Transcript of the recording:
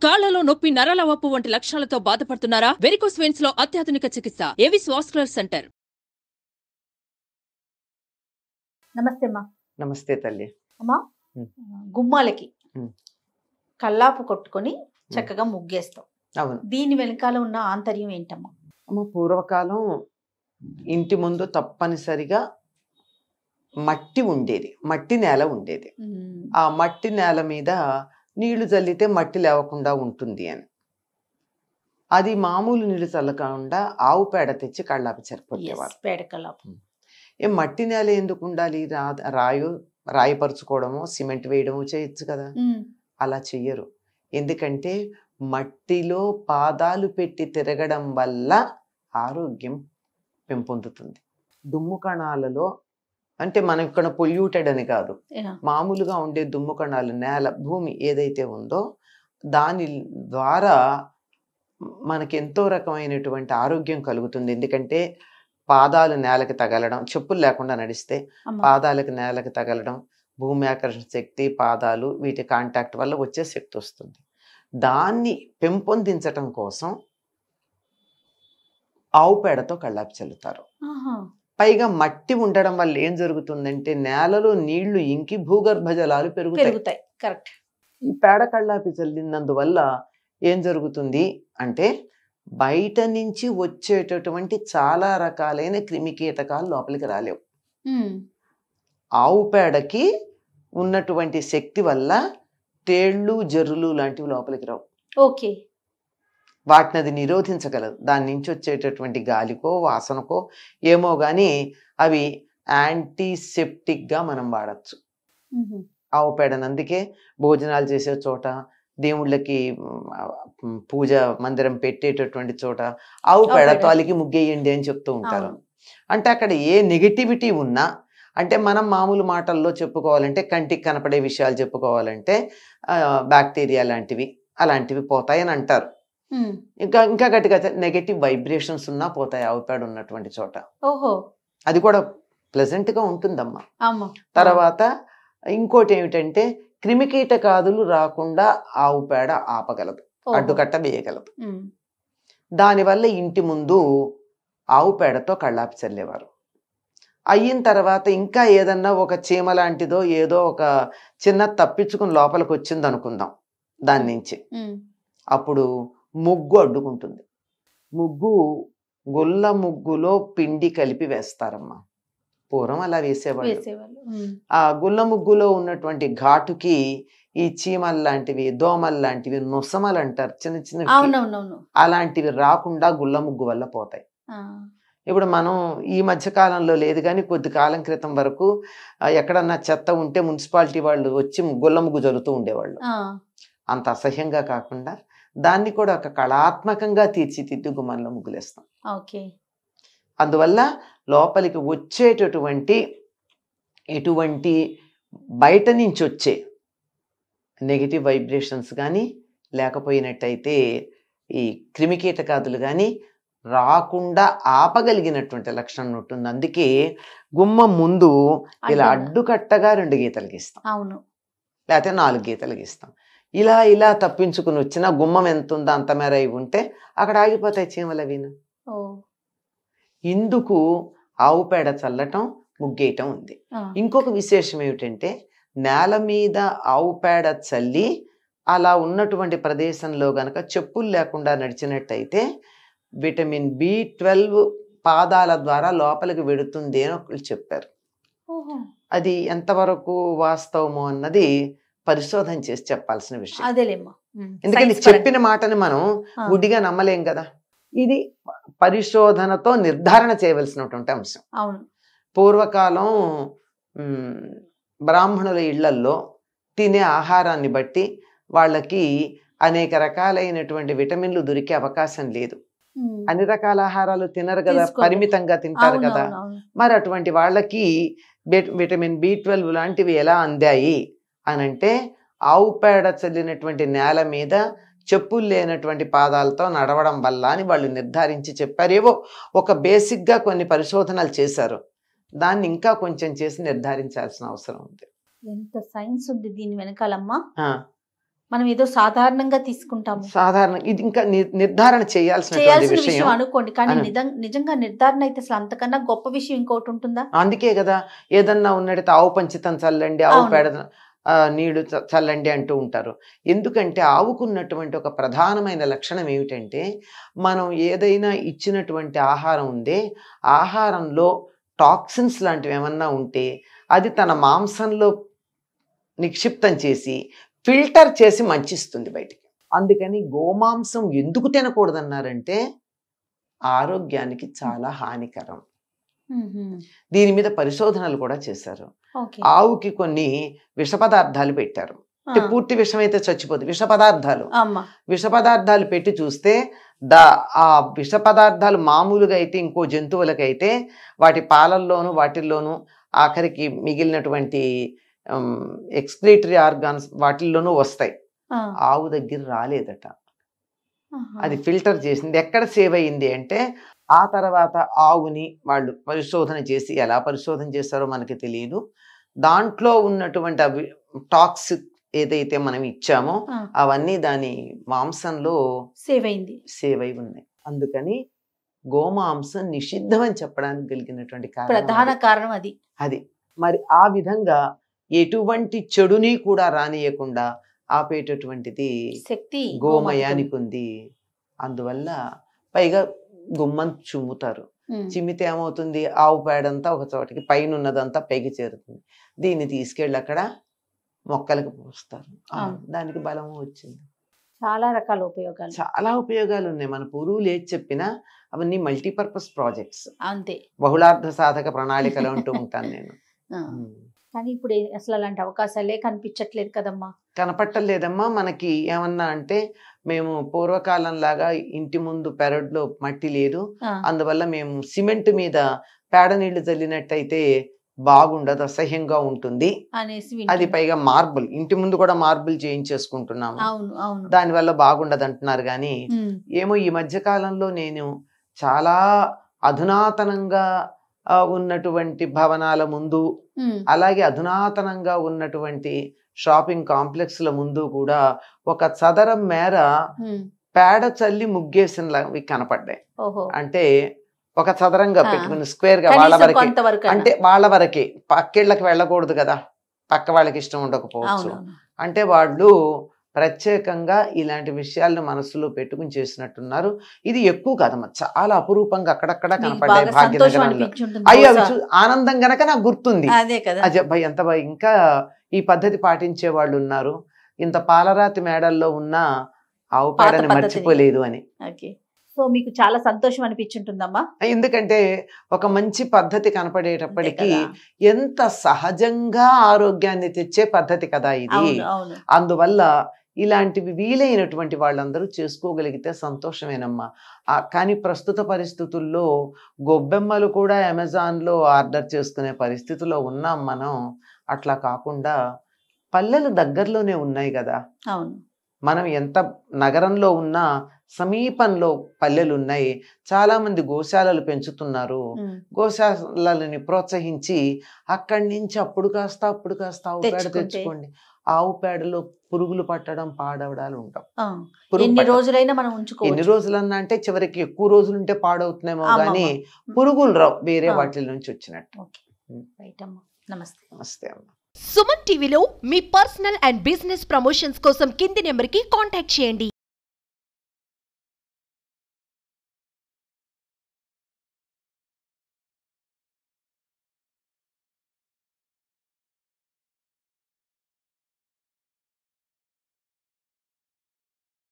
కాళ్లలో నొప్పి, నరాల వాపు వంటి లక్షణాలతో బాధపడుతున్నారా? వెరికోస్ వెయిన్స్ లో అత్యాధునిక చికిత్స ఏవిస్ వాస్కులర్ సెంటర్. నమస్తే అమ్మా. నమస్తే తల్లి. అమ్మా, గుమ్మాలకి కల్లాపు కొట్టుకొని చక్కగా ముగ్గేస్తాం. అవును. దీని వెనకాల ఉన్న ఆంతర్యం ఏంటమ్మా? అమ్మ, పూర్వకాలం ఇంటి ముందు తప్పనిసరిగా మట్టి ఉండేది, మట్టి నేల ఉండేది. ఆ మట్టి నేల మీద నీళ్లు చల్లితే మట్టి లేవకుండా ఉంటుంది అని. అది మామూలు నీళ్లు చల్లకుండా ఆవు పేడ తెచ్చి కళ్ళాపి సరిపోయేవారు. పేడ కల్లాపు. ఏ మట్టి నేల ఎందుకు ఉండాలి? రాయి పరుచుకోవడము, సిమెంట్ వేయడము చేయొచ్చు కదా. అలా చెయ్యరు. ఎందుకంటే మట్టిలో పాదాలు పెట్టి తిరగడం వల్ల ఆరోగ్యం పెంపొందుతుంది. దుమ్ము కణాలలో, అంటే మనం ఇక్కడ పొల్యూటెడ్ అని కాదు, మామూలుగా ఉండే దుమ్ము కణాలు, నేల, భూమి ఏదైతే ఉందో దాని ద్వారా మనకి ఎంతో రకమైనటువంటి ఆరోగ్యం కలుగుతుంది. ఎందుకంటే పాదాలు నేలకి తగలడం, చెప్పులు లేకుండా నడిస్తే పాదాలకు నేలకి తగలడం, భూమి ఆకర్షణ శక్తి, పాదాలు, వీటి కాంటాక్ట్ వల్ల వచ్చే శక్తి వస్తుంది. దాన్ని పెంపొందించటం కోసం ఆవు పేడతో కళ్ళాపి చల్లుతారు. పైగా మట్టి ఉండడం వల్ల ఏం జరుగుతుందంటే నేలలో నీళ్లు ఇంకి భూగర్భ జలాలు పెరుగుతాయి. కరెక్ట్. ఈ పేడ కళ్ళాపి చల్లినందువల్ల ఏం జరుగుతుంది అంటే బయట నుంచి వచ్చేటటువంటి చాలా రకాలైన క్రిమికీటకాలు లోపలికి రాలేవు. ఆవు పేడకి ఉన్నటువంటి శక్తి వల్ల తేళ్లు, జర్రులు లాంటివి లోపలికి రావు. ఓకే. వాటిని అది నిరోధించగలదు. దాని నుంచి వచ్చేటటువంటి గాలికో వాసనకో ఏమో కానీ అవి యాంటీసెప్టిక్గా మనం వాడచ్చు ఆవు పేడను. అందుకే భోజనాలు చేసే చోట, దేవుళ్ళకి పూజ మందిరం పెట్టేటటువంటి చోట ఆవు పేడతో అలికి ముగ్గేయండి అని చెప్తూ ఉంటారు. అంటే అక్కడ ఏ నెగిటివిటీ ఉన్నా, అంటే మనం మామూలు మాటల్లో చెప్పుకోవాలంటే, కంటికి కనపడే విషయాలు చెప్పుకోవాలంటే బ్యాక్టీరియా లాంటివి అలాంటివి పోతాయని అంటారు. ఇంకా గట్టిగా నెగటివ్ వైబ్రేషన్స్ ఉన్నా పోతాయి ఆవు పేడ ఉన్నటువంటి చోట. ఓహో. అది కూడా ప్లెజెంట్ గా ఉంటుందమ్మా. తర్వాత ఇంకోటి ఏమిటంటే క్రిమికీటకాదులు రాకుండా ఆవు పేడ ఆపగలదు, అడ్డుకట్ట వేయగలదు. దానివల్ల ఇంటి ముందు ఆవు పేడతో కళ్ళాపి చల్లేవారు. అయిన తర్వాత ఇంకా ఏదన్నా ఒక చీమ లాంటిదో ఏదో ఒక చిన్న తప్పించుకుని లోపలికి వచ్చింది అనుకుందాం, దాని నుంచి అప్పుడు ముగ్గు అడ్డుకుంటుంది. గుల్ల ముగ్గులో పిండి కలిపి వేస్తారమ్మా. పూర్వం అలా వేసేవాళ్ళు. ఆ గుల్ల ముగ్గులో ఉన్నటువంటి ఘాటుకి ఈ చీమలు లాంటివి, దోమలు లాంటివి, నొసమలు అంటారు, చిన్న చిన్న, అలాంటివి రాకుండా గుల్ల ముగ్గు వల్ల పోతాయి. ఇప్పుడు మనం ఈ మధ్య కాలంలో లేదు కానీ కొద్ది కాలం క్రితం వరకు ఎక్కడన్నా చెత్త ఉంటే మున్సిపాలిటీ వాళ్ళు వచ్చి గుల్ల ముగ్గు జల్లుతూ ఉండేవాళ్ళు. అంత అసహ్యంగా కాకుండా దాన్ని కూడా ఒక కళాత్మకంగా తీర్చిదిద్దు గుమ్మంలో ముగ్గులేస్తాం. అందువల్ల లోపలికి వచ్చేటటువంటి ఎటువంటి బయట నుంచి వచ్చే నెగిటివ్ వైబ్రేషన్స్ కానీ లేకపోయినట్టయితే ఈ క్రిమికీటకాదులు కానీ రాకుండా ఆపగలిగినటువంటి లక్షణం ఉంటుంది. అందుకే గుమ్మం ముందు ఇలా అడ్డుకట్టగా 2 గీతలు గీస్తాం, లేకపోతే 4 గీతలు గీస్తాం. ఇలా ఇలా తప్పించుకుని వచ్చిన గుమ్మం ఎంత ఉందో అంత మేర అయి ఉంటే అక్కడ ఆగిపోతాయి చీమలు అవిను. ఇందుకు ఆవు పేడ చల్లటం, ముగ్గేయటం ఉంది. ఇంకొక విశేషం ఏమిటంటే నేల మీద ఆవు పేడ చల్లి అలా ఉన్నటువంటి ప్రదేశంలో గనక చెప్పులు లేకుండా నడిచినట్టయితే విటమిన్ B12 పాదాల ద్వారా లోపలికి వెడుతుంది అని ఒకళ్ళు చెప్పారు. అది ఎంతవరకు వాస్తవమో అన్నది పరిశోధన చేసి చెప్పాల్సిన విషయం. ఎందుకంటే చెప్పిన మాటని మనం గుడ్డిగా నమ్మలేం కదా. ఇది పరిశోధనతో నిర్ధారణ చేయవలసినటువంటి అంశం. పూర్వకాలం బ్రాహ్మణుల ఇళ్లల్లో తినే ఆహారాన్ని బట్టి వాళ్ళకి అనేక రకాలైనటువంటి విటమిన్లు దొరికే అవకాశం లేదు. అన్ని రకాల ఆహారాలు తినరు కదా, పరిమితంగా తింటారు కదా. మరి అటువంటి వాళ్ళకి విటమిన్ B12 లాంటివి ఎలా అందాయి అనంటే ఆవు పేడ చల్లినటువంటి నేల మీద చెప్పులు లేనటువంటి పాదాలతో నడవడం వల్ల అని వాళ్ళు నిర్ధారించి చెప్పారు. ఏవో ఒక బేసిక్గా కొన్ని పరిశోధనలు చేశారు. దాన్ని ఇంకా కొంచెం చేసి నిర్ధారించాల్సిన అవసరం ఉంది. ఎంత సైన్స్ ఉంది దీని వెనకాలమ్మా. మనం ఏదో సాధారణంగా తీసుకుంటాము, సాధారణ ఇది ఇంకా నిర్ధారణ చేయాల్సిన చేయాల్సిన విషయం. విషయం అనుకోండి, కానీ అను. నిజంగా నిర్ధారణ అయితే అసలు అంతకన్నా గొప్ప విషయం ఇంకోటి ఉంటుందా? అందుకే కదా ఏదన్నా ఉన్నట్టు ఆవు పంచితం చల్లండి, ఆవు అవును. పేడ నీళ్లు చల్లండి అంటూ ఉంటారు. ఎందుకంటే ఆవుకున్నటువంటి ఒక ప్రధానమైన లక్షణం ఏమిటంటే, మనం ఏదైనా ఇచ్చినటువంటి ఆహారం ఉందే, ఆహారంలో టాక్సిన్స్ లాంటివి ఏమన్నా ఉంటే అది తన మాంసంలో నిక్షిప్తం చేసి ఫిల్టర్ చేసి మంచిస్తుంది బయటికి. అందుకని గోమాంసం ఎందుకు తినకూడదన్నారంటే ఆరోగ్యానికి చాలా హానికరం. దీని మీద పరిశోధనలు కూడా చేశారు. ఓకే. ఆవుకి కొన్ని విష పదార్థాలు పెట్టారు. అంటే పూర్తి విషం అయితే చచ్చిపోదు, విష పదార్థాలు. అమ్మా. విష పదార్థాలు పెట్టి చూస్తే ఆ విష పదార్థాలు మామూలుగా అయితే ఇంకో జంతువులకైతే వాటి పాలల్లోనూ వాటిల్లోనూ ఆఖరికి మిగిలినటువంటి ఎక్స్క్రీటరీ ఆర్గాన్స్ వాటిల్లోనూ వస్తాయి. ఆవు దగ్గర రాలేదట. అది ఫిల్టర్ చేసింది. ఎక్కడ సేవ్ అయ్యింది అంటే ఆ తర్వాత ఆవుని వాళ్ళు పరిశోధన చేసి, ఎలా పరిశోధన చేస్తారో మనకి తెలియదు, దాంట్లో ఉన్నటువంటి అవి టాక్సిక్ ఏదైతే మనం ఇచ్చామో అవన్నీ దాని మాంసంలో సేవ్ అయి ఉన్నాయి. అందుకని గోమాంసం నిషిద్ధం అని చెప్పడానికి కలిగినటువంటి ప్రధాన కారణం అది. మరి ఆ విధంగా ఎటువంటి చెడుని కూడా రానియకుండా ఆపేటటువంటిది శక్తి గోమయానికి ఉంది. అందువల్ల పైగా గుమ్మం చుమ్ముతారు. చిమ్మితే ఏమవుతుంది, ఆవు పేడంతా ఒక చోటికి, పైన ఉన్నదంతా పైకి చేరుతుంది. దీన్ని తీసుకెళ్ళి అక్కడ మొక్కలకు పోస్తారు. దానికి బలము వచ్చింది. చాలా రకాల ఉపయోగాలు, చాలా ఉపయోగాలు ఉన్నాయి. మన పూర్వులు ఏది చెప్పినా అవన్నీ మల్టీపర్పస్ ప్రాజెక్ట్స్, అంతే, బహుళార్థ సాధక ప్రణాళికలు అంటూ ఉంటాను నేను. కానీ ఇప్పుడు అసలు అలాంటి అవకాశాలే కనిపించట్లేదు కదమ్మా. కనపట్టలేదమ్మా. మనకి ఏమన్నా అంటే మేము పూర్వకాలం లాగా ఇంటి ముందు పెరడ్లో మట్టి లేదు, అందువల్ల మేము సిమెంట్ మీద పేడ నీళ్లు చల్లినట్టయితే బాగుండదు, అసహ్యంగా ఉంటుంది అనేసి, అది పైగా మార్బుల్, ఇంటి ముందు కూడా మార్బుల్ చేయించేసుకుంటున్నాము, దానివల్ల బాగుండదు అంటున్నారు. కానీ ఏమో ఈ మధ్య కాలంలో నేను చాలా అధునాతనంగా ఉన్నటువంటి భవనాల ముందు, అలాగే అధునాతనంగా ఉన్నటువంటి షాపింగ్ కాంప్లెక్స్ల ముందు కూడా ఒక చదరం మేర పేడ చల్లి ముగ్గేసినవి కనపడ్డాయి. అంటే ఒక చదరంగా పెట్టుకుని స్క్వేర్ గా, వాళ్ళ వరకే, అంటే వాళ్ళ వరకే, పక్కిళ్ళకి వెళ్ళకూడదు కదా, పక్క వాళ్ళకి ఇష్టం ఉండకపోవచ్చు. అంటే వాళ్ళు ప్రత్యేకంగా ఇలాంటి విషయాలను మనసులో పెట్టుకుని చేసినట్టున్నారు. ఇది ఎక్కువ కదమ్మా, చాలా అపురూపంగా అక్కడక్కడ కనపడ్డాయి భాగ్యనగరంలో. అయ్యో అవి ఆనందం గనక నాకు గుర్తుంది. అజయ్ ఎంత ఇంకా ఈ పద్ధతి పాటించే వాళ్ళు ఉన్నారు, ఇంత పాలరాతి మేడల్లో ఉన్న ఆవు పేడని మర్చిపోలేదు అని. సో మీకు చాలా సంతోషం అనిపించుంటుందమ్మా. ఎందుకంటే ఒక మంచి పద్ధతి కనపడేటప్పటికీ ఎంత సహజంగా ఆరోగ్యాన్ని తెచ్చే పద్ధతి కదా ఇది. అందువల్ల ఇలాంటివి వీలైనటువంటి వాళ్ళందరూ చేసుకోగలిగితే సంతోషమేనమ్మా. కానీ ప్రస్తుత పరిస్థితుల్లో గొబ్బెమ్మలు కూడా అమెజాన్లో ఆర్డర్ చేసుకునే పరిస్థితిలో ఉన్నాం మనం. అట్లా కాకుండా పల్లెలు దగ్గరలోనే ఉన్నాయి కదా. మనం ఎంత నగరంలో ఉన్నా సమీపంలో పల్లెలు ఉన్నాయి. చాలా మంది గోశాలలు పెంచుతున్నారు. గోశాలని ప్రోత్సహించి అక్కడి నుంచి అప్పుడు కాస్త ఆవు పేడ తెచ్చుకోండి. ఆవు పేడలో పురుగులు పట్టడం, పాడవడాలు ఉంటాం. ఎన్ని రోజులైనా మనం ఉంచుకోవచ్చు. ఎన్ని రోజులన్నా అంటే చివరికి ఎక్కువ రోజులు ఉంటే పాడవుతున్నామో కానీ పురుగులు రావు, వేరే వాటి నుంచి వచ్చినట్టు. నమస్తే. నమస్తే అమ్మ. సుమన్ టీవీలో మీ పర్సనల్ అండ్ బిజినెస్ ప్రమోషన్స్ కోసం కింది నెంబర్కి కాంటాక్ట్ చేయండి.